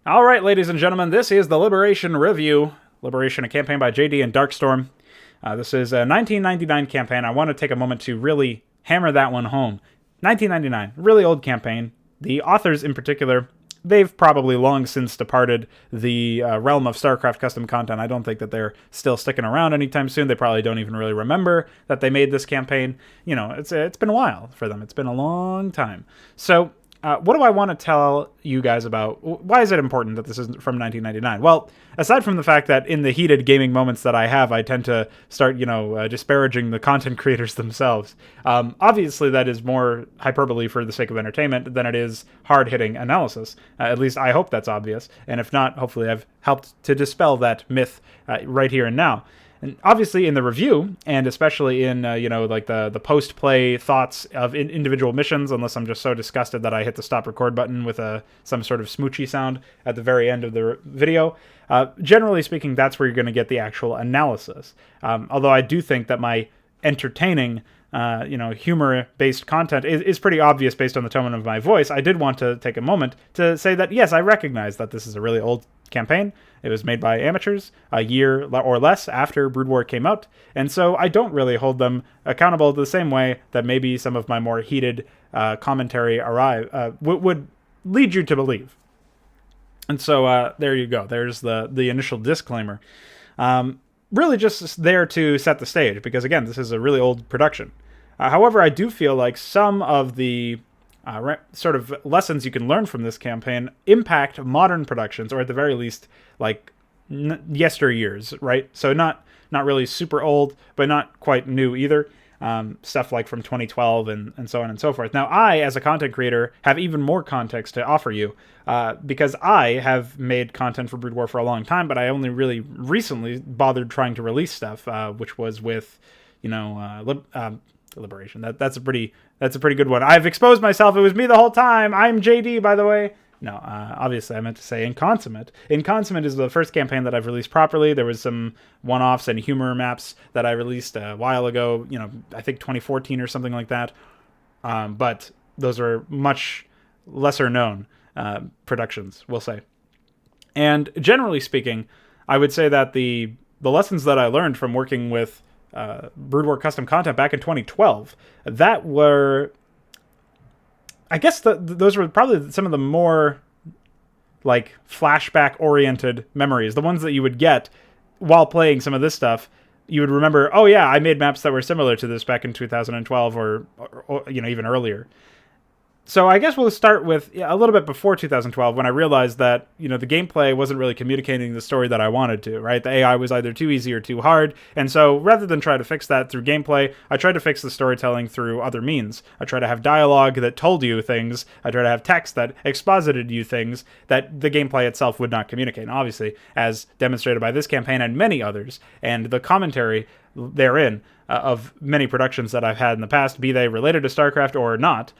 All right, ladies and gentlemen, this is the Liberation Review. Liberation, a campaign by JD and Darkstorm. This is a 1999 campaign. I want to take a moment to really hammer that one home. 1999, really old campaign. The authors in particular, they've probably long since departed the realm of StarCraft custom content. I don't think that they're still sticking around anytime soon. They probably don't even really remember that they made this campaign. You know, it's been a while for them. It's been a long time. So what do I want to tell you guys about? Why is it important that this is from 1999? Well, aside from the fact that in the heated gaming moments that I have, I tend to start, disparaging the content creators themselves. Obviously, that is more hyperbole for the sake of entertainment than it is hard-hitting analysis. At least I hope that's obvious. And if not, hopefully I've helped to dispel that myth right here and now. And obviously in the review, and especially in, the post-play thoughts of individual missions, unless I'm just so disgusted that I hit the stop record button with some sort of smoochy sound at the very end of the video, generally speaking, that's where you're going to get the actual analysis. Although I do think that my entertaining humor-based content is pretty obvious based on the tone of my voice. I did want to take a moment to say that, yes, I recognize that this is a really old campaign. It was made by amateurs a year or less after Brood War came out, and so I don't really hold them accountable the same way that maybe some of my more heated commentary would lead you to believe. And so there you go. There's the initial disclaimer. Really just there to set the stage, because again, this is a really old production. However, I do feel like some of the sort of lessons you can learn from this campaign impact modern productions, or at the very least, like yesteryears, right? So not really super old, but not quite new either. Stuff like from 2012 and so on and so forth. Now, I, as a content creator, have even more context to offer you, because I have made content for Brood War for a long time, but I only really recently bothered trying to release stuff, which was with, Liberation. That's a pretty good one. I've exposed myself. It was me the whole time. I'm JD, by the way. No, obviously I meant to say Inconsummate. Inconsummate is the first campaign that I've released properly. There was some one-offs and humor maps that I released a while ago, I think 2014 or something like that. But those are much lesser known productions, we'll say. And generally speaking, I would say that the lessons that I learned from working with Brood War custom content back in 2012, that were, I guess those were probably some of the more like flashback oriented memories, the ones that you would get while playing some of this stuff. You would remember, oh yeah, I made maps that were similar to this back in 2012 or even earlier. So I guess we'll start with a little bit before 2012, when I realized that, the gameplay wasn't really communicating the story that I wanted to, right? The AI was either too easy or too hard. And so rather than try to fix that through gameplay, I tried to fix the storytelling through other means. I tried to have dialogue that told you things. I tried to have text that exposited you things that the gameplay itself would not communicate. And obviously, as demonstrated by this campaign and many others, and the commentary therein of many productions that I've had in the past, be they related to StarCraft or not,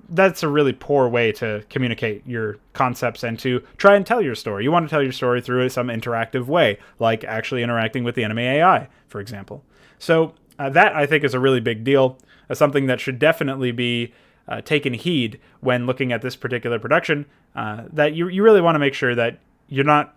that's a really poor way to communicate your concepts and to try and tell your story. You want to tell your story through some interactive way, like actually interacting with the enemy AI, for example. So that, I think, is a really big deal, something that should definitely be taken heed when looking at this particular production, that you really want to make sure that you're not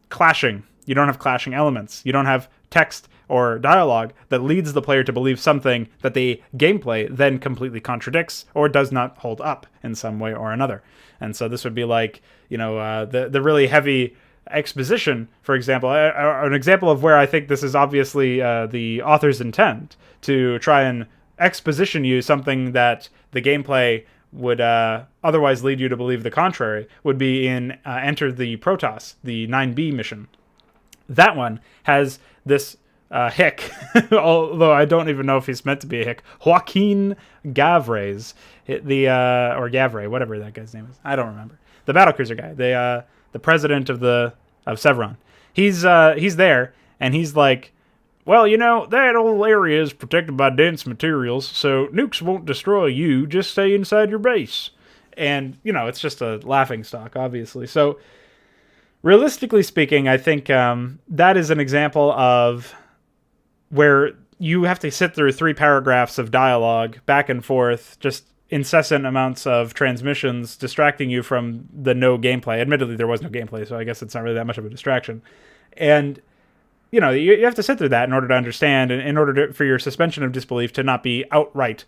clashing. You don't have clashing elements. You don't have text or dialogue that leads the player to believe something that the gameplay then completely contradicts or does not hold up in some way or another. And so this would be like, the really heavy exposition, for example, an example of where I think this is obviously the author's intent to try and exposition you something that the gameplay would otherwise lead you to believe the contrary, would be in Enter the Protoss, the 9B mission. That one has this hick, although I don't even know if he's meant to be a hick, Joaquin Gavres, or Gavre, whatever that guy's name is. I don't remember. The battlecruiser guy, the president of Sevron. He's there, and he's like, well, that whole area is protected by dense materials, so nukes won't destroy you. Just stay inside your base. And, it's just a laughing stock, obviously. So, realistically speaking, I think that is an example of where you have to sit through 3 paragraphs of dialogue back and forth, just incessant amounts of transmissions distracting you from the no gameplay. Admittedly, there was no gameplay, so I guess it's not really that much of a distraction. And you have to sit through that in order to understand, and in order for your suspension of disbelief to not be outright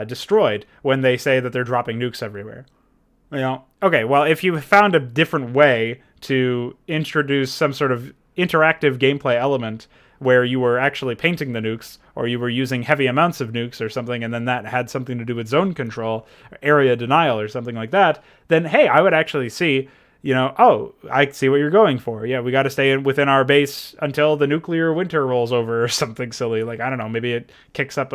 destroyed when they say that they're dropping nukes everywhere. Okay, well, if you found a different way to introduce some sort of interactive gameplay element where you were actually painting the nukes, or you were using heavy amounts of nukes or something, and then that had something to do with zone control, area denial, or something like that, then hey, I would actually see, oh, I see what you're going for. Yeah, we got to stay within our base until the nuclear winter rolls over or something silly. Like, I don't know, maybe it kicks up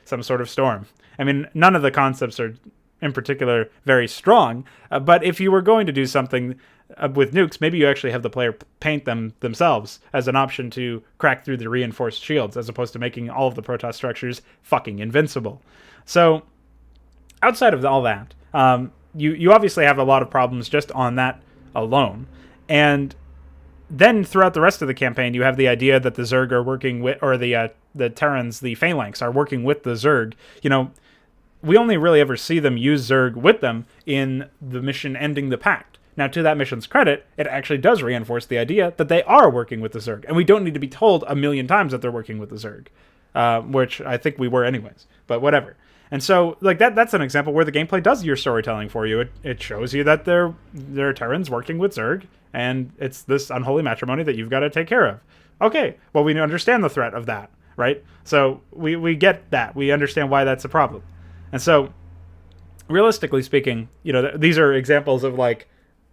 some sort of storm. I mean, none of the concepts are in particular very strong, but if you were going to do something with nukes, maybe you actually have the player paint them themselves as an option to crack through the reinforced shields, as opposed to making all of the Protoss structures fucking invincible. So, outside of all that, you obviously have a lot of problems just on that alone. And then throughout the rest of the campaign, you have the idea that the Zerg are working with, or the Terrans, the Phalanx, are working with the Zerg. We only really ever see them use Zerg with them in the mission Ending the Pact. Now, to that mission's credit, it actually does reinforce the idea that they are working with the Zerg, and we don't need to be told a million times that they're working with the Zerg, which I think we were anyways, but whatever. And so, like, that's an example where the gameplay does your storytelling for you. It shows you that there are Terrans working with Zerg, and it's this unholy matrimony that you've got to take care of. Okay, well, we understand the threat of that, right? So we get that. We understand why that's a problem. And so, realistically speaking, these are examples of, like,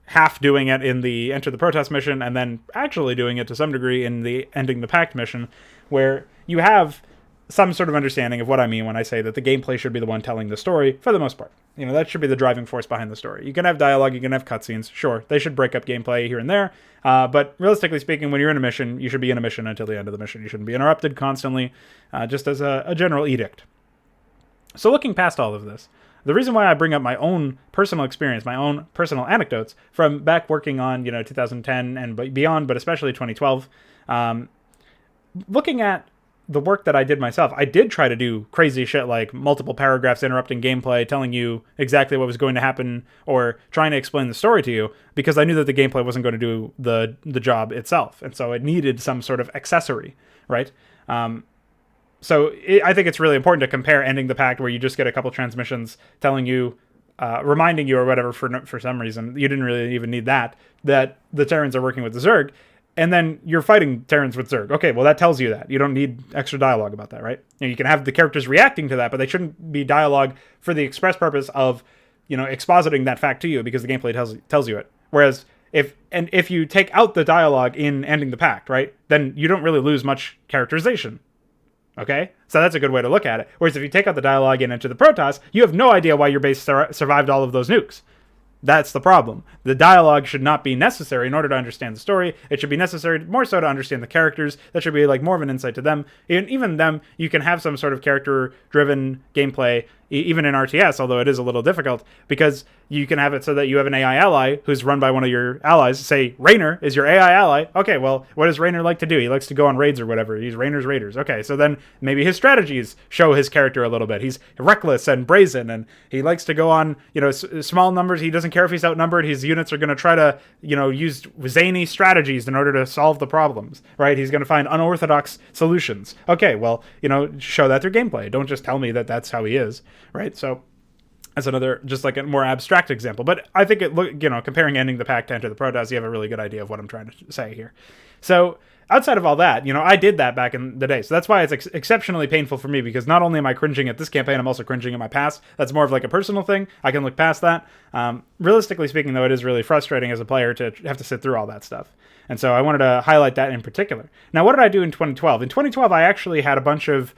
half doing it in the Enter the Protoss mission, and then actually doing it to some degree in the Ending the Pact mission, where you have some sort of understanding of what I mean when I say that the gameplay should be the one telling the story, for the most part. That should be the driving force behind the story. You can have dialogue, you can have cutscenes, sure, they should break up gameplay here and there, but realistically speaking, when you're in a mission, you should be in a mission until the end of the mission. You shouldn't be interrupted constantly, just as a general edict. So looking past all of this, the reason why I bring up my own personal experience, my own personal anecdotes from back working on, 2010 and beyond, but especially 2012, looking at the work that I did myself, I did try to do crazy shit like multiple paragraphs interrupting gameplay, telling you exactly what was going to happen, or trying to explain the story to you, because I knew that the gameplay wasn't going to do the job itself, and so it needed some sort of accessory, right? So I think it's really important to compare Ending the Pact, where you just get a couple transmissions telling you, reminding you or whatever for some reason, you didn't really even need that the Terrans are working with the Zerg, and then you're fighting Terrans with Zerg. Okay, well, that tells you that. You don't need extra dialogue about that, right? And you can have the characters reacting to that, but they shouldn't be dialogue for the express purpose of, expositing that fact to you, because the gameplay tells you it. Whereas if you take out the dialogue in Ending the Pact, right, then you don't really lose much characterization. Okay? So that's a good way to look at it. Whereas if you take out the dialogue and Enter the Protoss, you have no idea why your base survived all of those nukes. That's the problem. The dialogue should not be necessary in order to understand the story. It should be necessary more so to understand the characters. That should be like more of an insight to them. And even them, you can have some sort of character-driven gameplay, even in RTS, although it is a little difficult, because you can have it so that you have an AI ally who's run by one of your allies. Say, Raynor is your AI ally. Okay, well, what does Raynor like to do? He likes to go on raids or whatever. He's Raynor's Raiders. Okay, so then maybe his strategies show his character a little bit. He's reckless and brazen, and he likes to go on, small numbers. He doesn't care if he's outnumbered. His units are going to try to, use zany strategies in order to solve the problems, right? He's going to find unorthodox solutions. Okay, well, show that through gameplay. Don't just tell me that that's how he is, right? So that's another, just like a more abstract example. But I think comparing Ending the Pact to Enter the Protoss, you have a really good idea of what I'm trying to say here. So outside of all that, I did that back in the day. So that's why it's exceptionally painful for me, because not only am I cringing at this campaign, I'm also cringing at my past. That's more of like a personal thing. I can look past that. Realistically speaking, though, it is really frustrating as a player to have to sit through all that stuff. And so I wanted to highlight that in particular. Now, what did I do in 2012? In 2012, I actually had a bunch of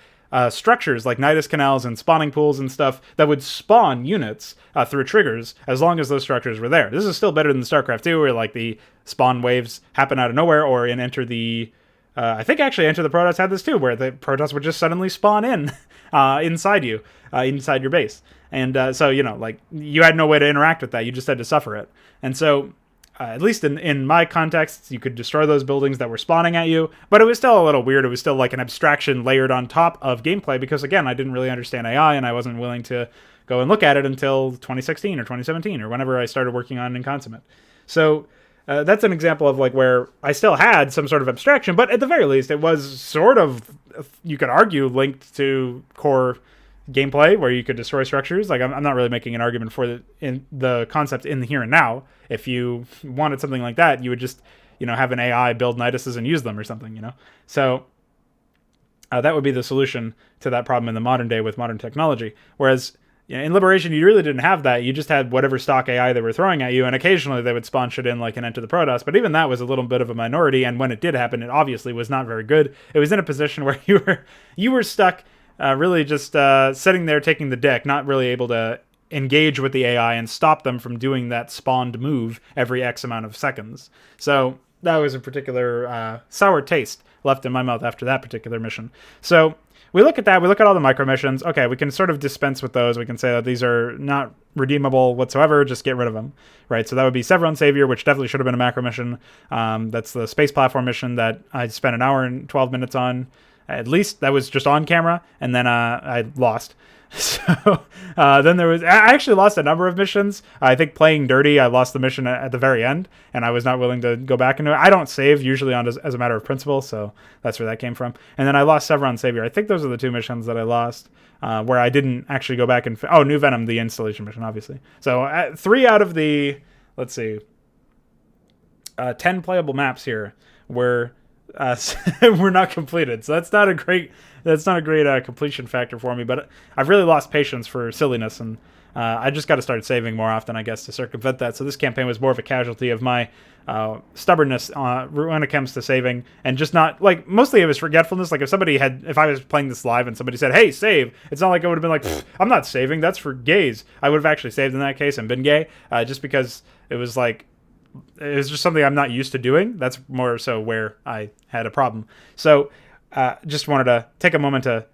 structures like Nidus canals and spawning pools and stuff that would spawn units through triggers as long as those structures were there. This is still better than StarCraft 2, where like the spawn waves happen out of nowhere, or in Enter the I think actually Enter the Protoss had this too, where the Protoss would just suddenly spawn in inside you, inside your base. And so, like, you had no way to interact with that. You just had to suffer it. And so at least in my context, you could destroy those buildings that were spawning at you, but it was still a little weird. It was still like an abstraction layered on top of gameplay, because, again, I didn't really understand AI, and I wasn't willing to go and look at it until 2016 or 2017 or whenever I started working on Inconsummate. So that's an example of like where I still had some sort of abstraction, but at the very least, it was sort of, you could argue, linked to core gameplay where you could destroy structures. Like I'm not really making an argument for the concept in the here and now. If you wanted something like that, you would just, have an AI build Niduses and use them or something, So that would be the solution to that problem in the modern day with modern technology. Whereas in Liberation, you really didn't have that. You just had whatever stock AI they were throwing at you, and occasionally they would spawn shit in like an Enter the Protoss, but even that was a little bit of a minority, and when it did happen, it obviously was not very good. It was in a position where you were stuck really just sitting there taking the dick, not really able to engage with the AI and stop them from doing that spawned move every X amount of seconds. So that was a particular sour taste left in my mouth after that particular mission. So we look at that, we look at all the micro missions. Okay, we can sort of dispense with those. We can say that these are not redeemable whatsoever, just get rid of them, right? So that would be Severon Savior, which definitely should have been a macro mission. That's the space platform mission that I spent an hour and 12 minutes on. At least that was just on camera, and then I lost. So then I actually lost a number of missions. I think playing dirty, I lost the mission at the very end, and I was not willing to go back into it. I don't save usually as a matter of principle, so that's where that came from. And then I lost Severon Savior. I think those are the two missions that I lost, where I didn't actually go back and... New Venom, the installation mission, obviously. So 3 out of the, 10 playable maps here were not completed. So that's not a great completion factor for me, but I've really lost patience for silliness, and I just got to start saving more often, I guess, to circumvent that. So this campaign was more of a casualty of my stubbornness when it comes to saving, and just not, mostly it was forgetfulness. Like if I was playing this live and somebody said, hey, save, it's not like I would have been like, I'm not saving, that's for gays. I would have actually saved in that case and been gay, just because it was just something I'm not used to doing. That's more so where I had a problem. So just wanted to take a moment to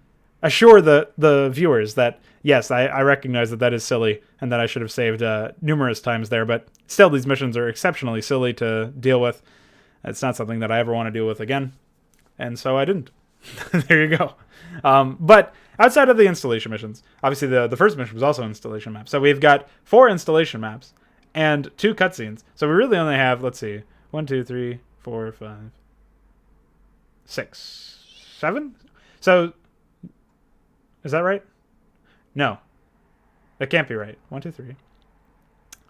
assure the viewers that, yes, I recognize that is silly and that I should have saved numerous times there, but still these missions are exceptionally silly to deal with. It's not something that I ever want to deal with again, and so I didn't. There you go. But outside of the installation missions, obviously the first mission was also installation maps. So we've got 4 installation maps and 2 cutscenes. So we really only have, 1, 2, 3, 4, 5, 6, 7? So, is that right? No. That can't be right. 1, 2, 3.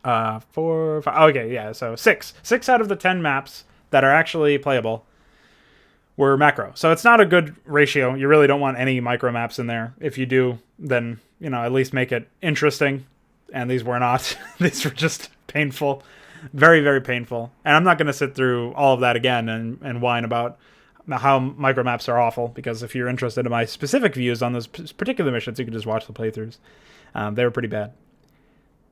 4, 5. Okay, yeah, so 6. 6 out of the 10 maps that are actually playable were macro. So it's not a good ratio. You really don't want any micro maps in there. If you do, then, at least make it interesting. And these were not. These were just painful. Very, very painful. And I'm not going to sit through all of that again and whine about how micro maps are awful, because if you're interested in my specific views on those particular missions, you can just watch the playthroughs. They were pretty bad.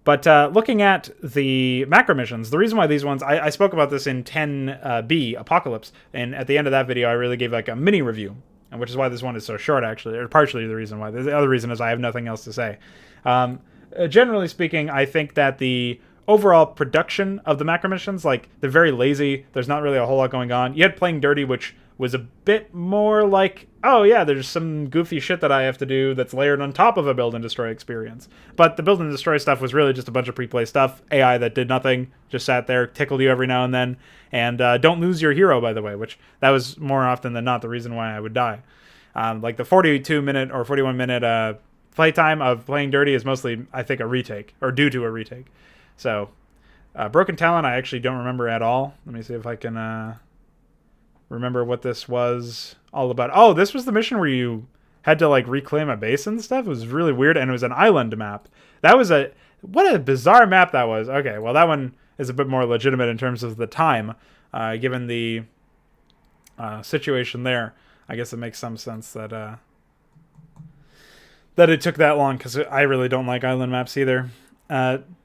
But looking at the macro missions, the reason why these ones, I spoke about this in 10B, Apocalypse, and at the end of that video, I really gave a mini review, which is why this one is so short, actually, or partially the reason why. The other reason is I have nothing else to say. Generally speaking, I think that the overall production of the macro missions, they're very lazy. There's not really a whole lot going on. You had Playing Dirty, which was a bit more like, oh yeah, there's some goofy shit that I have to do that's layered on top of a build and destroy experience. But the build and destroy stuff was really just a bunch of pre-play stuff. AI that did nothing, just sat there, tickled you every now and then. And don't lose your hero, by the way, which that was more often than not the reason why I would die. The 42-minute or 41-minute playtime of Playing Dirty is mostly, I think, a retake, or due to a retake. So, Broken Talon, I actually don't remember at all. Let me see if I can remember what this was all about. Oh, this was the mission where you had to reclaim a base and stuff. It was really weird, and it was an island map. That was what a bizarre map that was. Okay, well, that one is a bit more legitimate in terms of the time, given the situation there. I guess it makes some sense that it took that long, because I really don't like island maps either.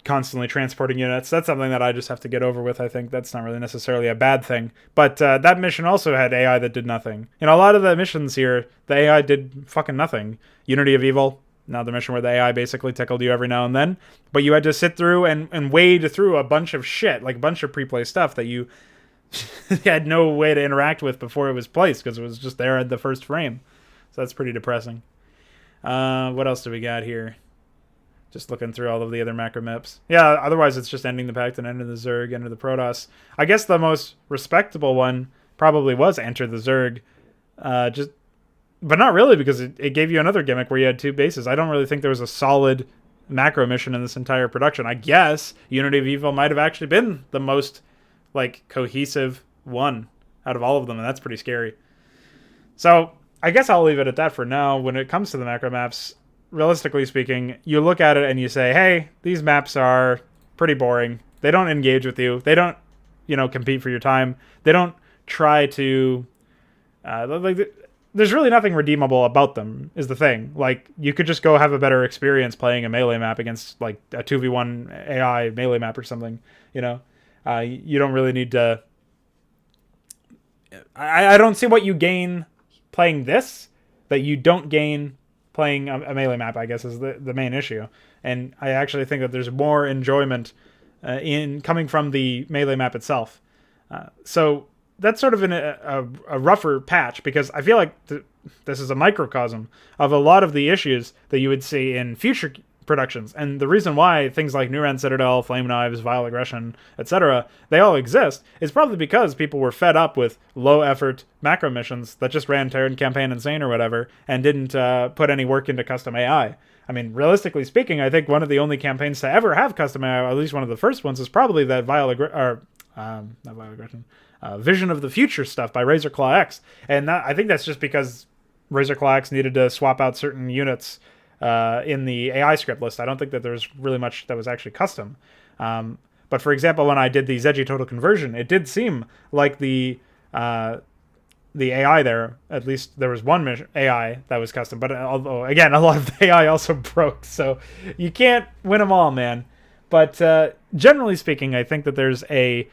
Constantly transporting units, that's something that I just have to get over with. I think that's not really necessarily a bad thing. But that mission also had AI that did nothing. A lot of the missions here, the AI did fucking nothing. Unity of Evil, another mission where the AI basically tickled you every now and then. But you had to sit through and wade through a bunch of shit, a bunch of pre-play stuff that you had no way to interact with before it was placed, because it was just there at the first frame. So that's pretty depressing. What else do we got here? Just looking through all of the other macro maps. Yeah, otherwise it's just ending the Pact and ending the Zerg, enter the Protoss. I guess the most respectable one probably was enter the Zerg. But not really, because it gave you another gimmick where you had 2 bases. I don't really think there was a solid macro mission in this entire production. I guess Unity of Evil might have actually been the most like cohesive one out of all of them, and that's pretty scary. So I guess I'll leave it at that for now. When it comes to the macro maps, realistically speaking, you look at it and you say, hey, these maps are pretty boring. They don't engage with you. They don't, compete for your time. They don't try to, there's really nothing redeemable about them, is the thing. Like, you could just go have a better experience playing a melee map against, like, a 2v1 AI melee map or something, You don't really need to... I don't see what you gain playing this that you don't gain playing a melee map, I guess, is the main issue. And I actually think that there's more enjoyment in coming from the melee map itself. So that's sort of a rougher patch, because I feel like this is a microcosm of a lot of the issues that you would see in future productions. And the reason why things like Nuran Citadel, Flame Knives, Vile Aggression, etc., they all exist is probably because people were fed up with low-effort macro missions that just ran Terran Campaign Insane or whatever and didn't put any work into custom AI. I mean, realistically speaking, I think one of the only campaigns to ever have custom AI, or at least one of the first ones, is probably that Vision of the Future stuff by Razor Claw X. And I think that's just because Razor Claw X needed to swap out certain units in the AI script list. I don't think that there's really much that was actually custom. But for example, when I did the Zedgy Total Conversion, it did seem like the AI there, at least there was one AI that was custom. But although, again, a lot of the AI also broke. So you can't win them all, man. But generally speaking, I think that there's a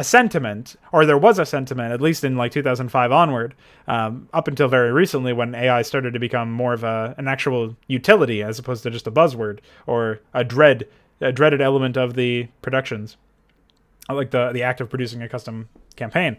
sentiment, or there was a sentiment, at least in like 2005 onward, up until very recently when AI started to become more of an actual utility as opposed to just a buzzword or a dreaded element of the productions, like the act of producing a custom campaign.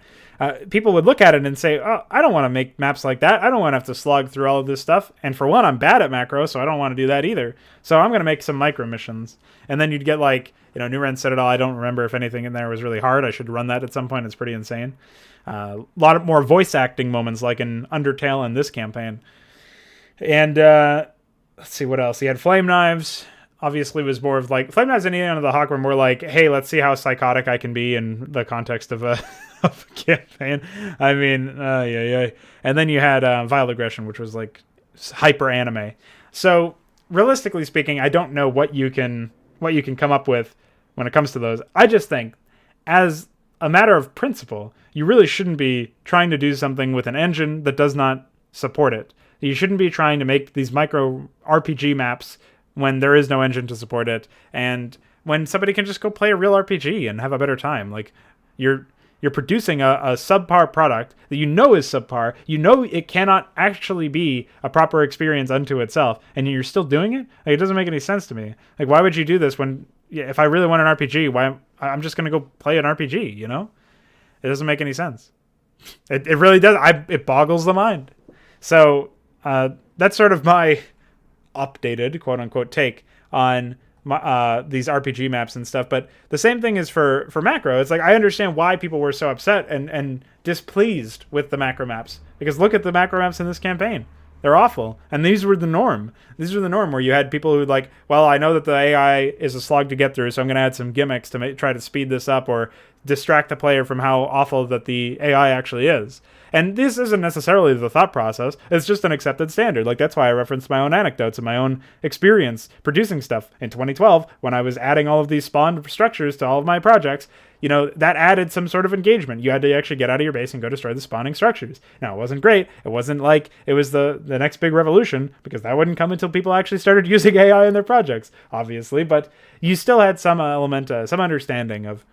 People would look at it and say, oh, I don't want to make maps like that. I don't want to have to slog through all of this stuff. And for one, I'm bad at macro, so I don't want to do that either. So I'm going to make some micro missions. And then you'd get like, Nuran Citadel, I don't remember if anything in there was really hard. I should run that at some point. It's pretty insane. A lot of more voice acting moments like in Undertale and this campaign. And let's see what else. He had Flame Knives. Obviously was more of like, Flame Knives and Eon of the Hawk were more like, hey, let's see how psychotic I can be in the context of a campaign. I mean, yeah. And then you had Vile Aggression, which was like hyper anime. So realistically speaking, I don't know what you can come up with when it comes to those. I just think, as a matter of principle, you really shouldn't be trying to do something with an engine that does not support it. You shouldn't be trying to make these micro RPG maps when there is no engine to support it, and when somebody can just go play a real RPG and have a better time. Like, you're producing a subpar product that is subpar. It cannot actually be a proper experience unto itself, and you're still doing it? Like, it doesn't make any sense to me. Like, why would you do this when, if I really want an RPG, I'm just going to go play an RPG, It doesn't make any sense. It really does. It boggles the mind. So, that's sort of my updated, quote-unquote, take on these RPG maps and stuff. But the same thing is for macro. It's like, I understand why people were so upset and displeased with the macro maps, because look at the macro maps in this campaign. They're awful. And these were the norm. These were the norm, where you had people who like, well, I know that the AI is a slog to get through, so I'm going to add some gimmicks to try to speed this up or distract the player from how awful that the AI actually is. And this isn't necessarily the thought process. It's just an accepted standard. Like, that's why I referenced my own anecdotes and my own experience producing stuff in 2012 when I was adding all of these spawned structures to all of my projects. That added some sort of engagement. You had to actually get out of your base and go destroy the spawning structures. Now, it wasn't great. It wasn't like it was the next big revolution, because that wouldn't come until people actually started using AI in their projects, obviously. But you still had some element, some understanding of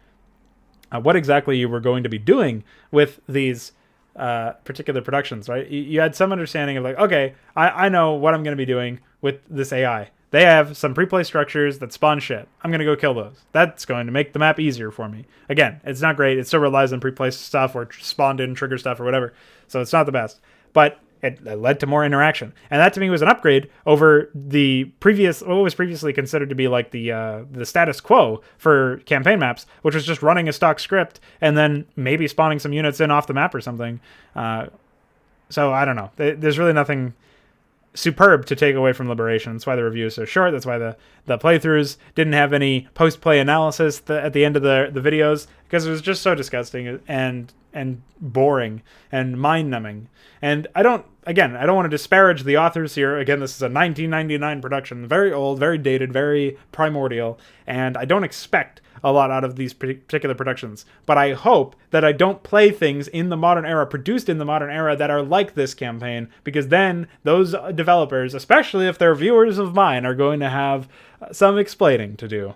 what exactly you were going to be doing with these particular productions, right? You had some understanding of like, okay, I know what I'm going to be doing with this AI. They have some pre-play structures that spawn shit. I'm going to go kill those. That's going to make the map easier for me. Again, it's not great. It still relies on pre-play stuff or spawned in trigger stuff or whatever. So it's not the best. But it led to more interaction, and that to me was an upgrade over the previous, what was previously considered to be like the status quo for campaign maps, which was just running a stock script and then maybe spawning some units in off the map or something. So I don't know. There's really nothing superb to take away from Liberation. That's why the review is so short. That's why the playthroughs didn't have any post-play analysis at the end of the videos, because it was just so disgusting and boring and mind-numbing. And I don't want to disparage the authors here. Again, this is a 1999 production, very old, very dated, very primordial, and I don't expect a lot out of these particular productions. But I hope that I don't play things in the modern era, produced in the modern era, that are like this campaign, because then those developers, especially if they're viewers of mine, are going to have some explaining to do.